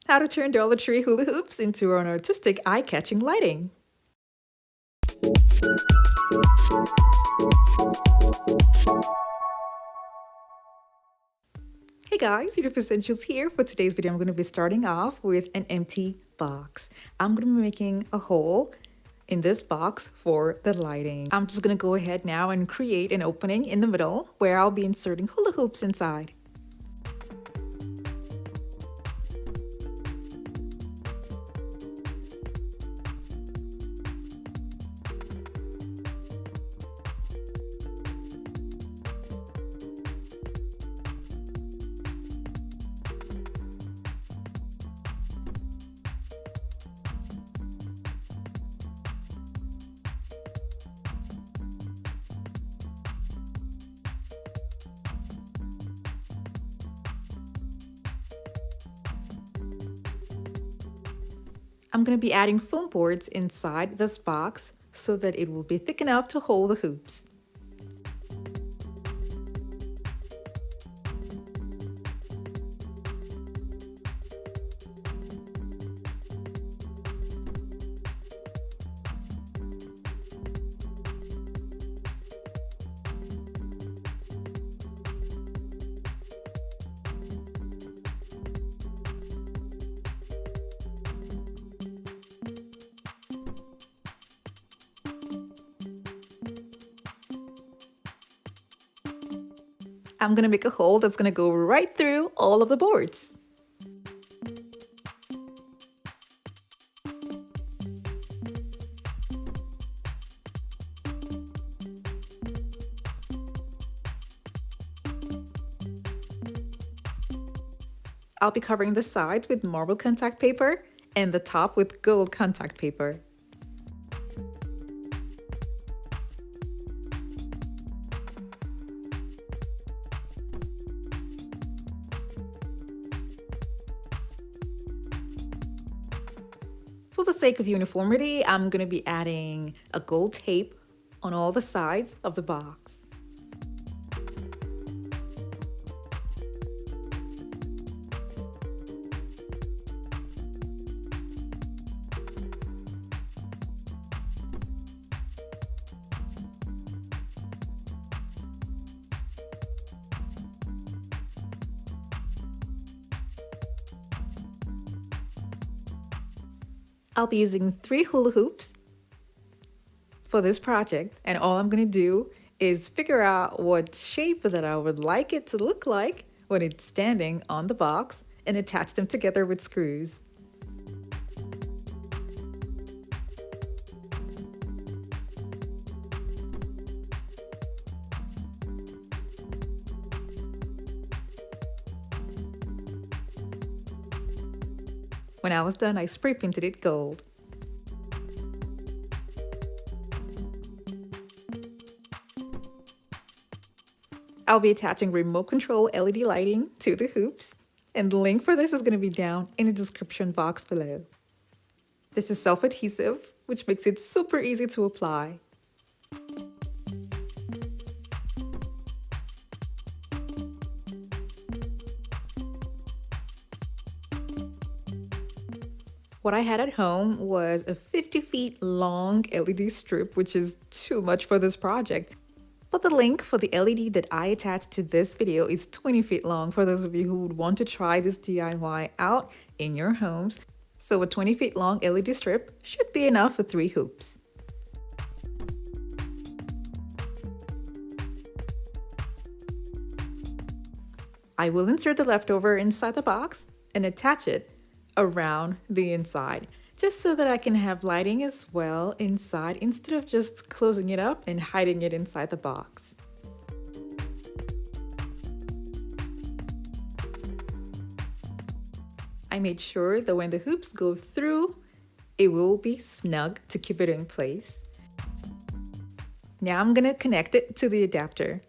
how to turn Dollar Tree hula hoops into an artistic, eye-catching lighting. Hey guys, Uniqueness Essentials here. For today's video, I'm going to be starting off with an empty box. I'm going to be making a hole in this box for the lighting. I'm just going to go ahead now and create an opening in the middle where I'll be inserting hula hoops inside. I'm going to be adding foam boards inside this box so that it will be thick enough to hold the hoops. I'm going to make a hole that's going to go right through all of the boards. I'll be covering the sides with marble contact paper and the top with gold contact paper. For the sake of uniformity, I'm going to be adding a gold tape on all the sides of the box. I'll be using 3 hula hoops for this project, and all I'm going to do is figure out what shape that I would like it to look like when it's standing on the box and attach them together with screws. When I was done, I spray painted it gold. I'll be attaching remote control LED lighting to the hoops, and the link for this is going to be down in the description box below. This is self-adhesive, which makes it super easy to apply. What I had at home was a 50 feet long LED strip, which is too much for this project. But the link for the LED that I attached to this video is 20 feet long for those of you who would want to try this DIY out in your homes. So a 20 feet long LED strip should be enough for 3 hoops. I will insert the leftover inside the box and attach it around the inside, just so that I can have lighting as well inside instead of just closing it up and hiding it inside the box. I made sure that when the hoops go through, it will be snug to keep it in place. Now I'm gonna connect it to the adapter.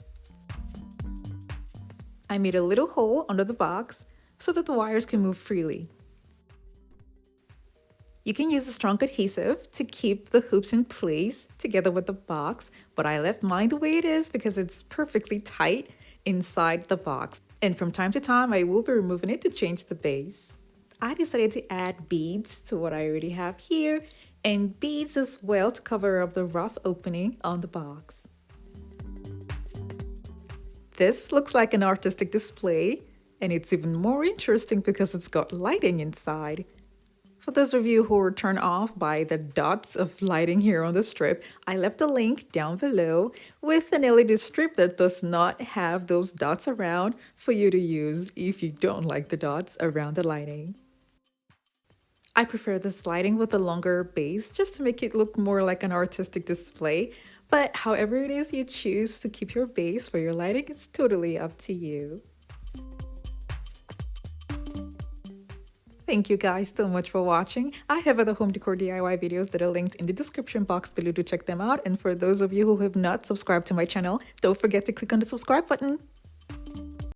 I made a little hole under the box so that the wires can move freely. You can use a strong adhesive to keep the hoops in place together with the box, but I left mine the way it is because it's perfectly tight inside the box. And from time to time, I will be removing it to change the base. I decided to add beads to what I already have here, and beads as well to cover up the rough opening on the box. This looks like an artistic display, and it's even more interesting because it's got lighting inside. For those of you who were turned off by the dots of lighting here on the strip, I left a link down below with an LED strip that does not have those dots around for you to use if you don't like the dots around the lighting. I prefer this lighting with a longer base just to make it look more like an artistic display, but however it is you choose to keep your base for your lighting, it's totally up to you. Thank you guys so much for watching. I have other home decor DIY videos that are linked in the description box below to check them out. And for those of you who have not subscribed to my channel, don't forget to click on the subscribe button.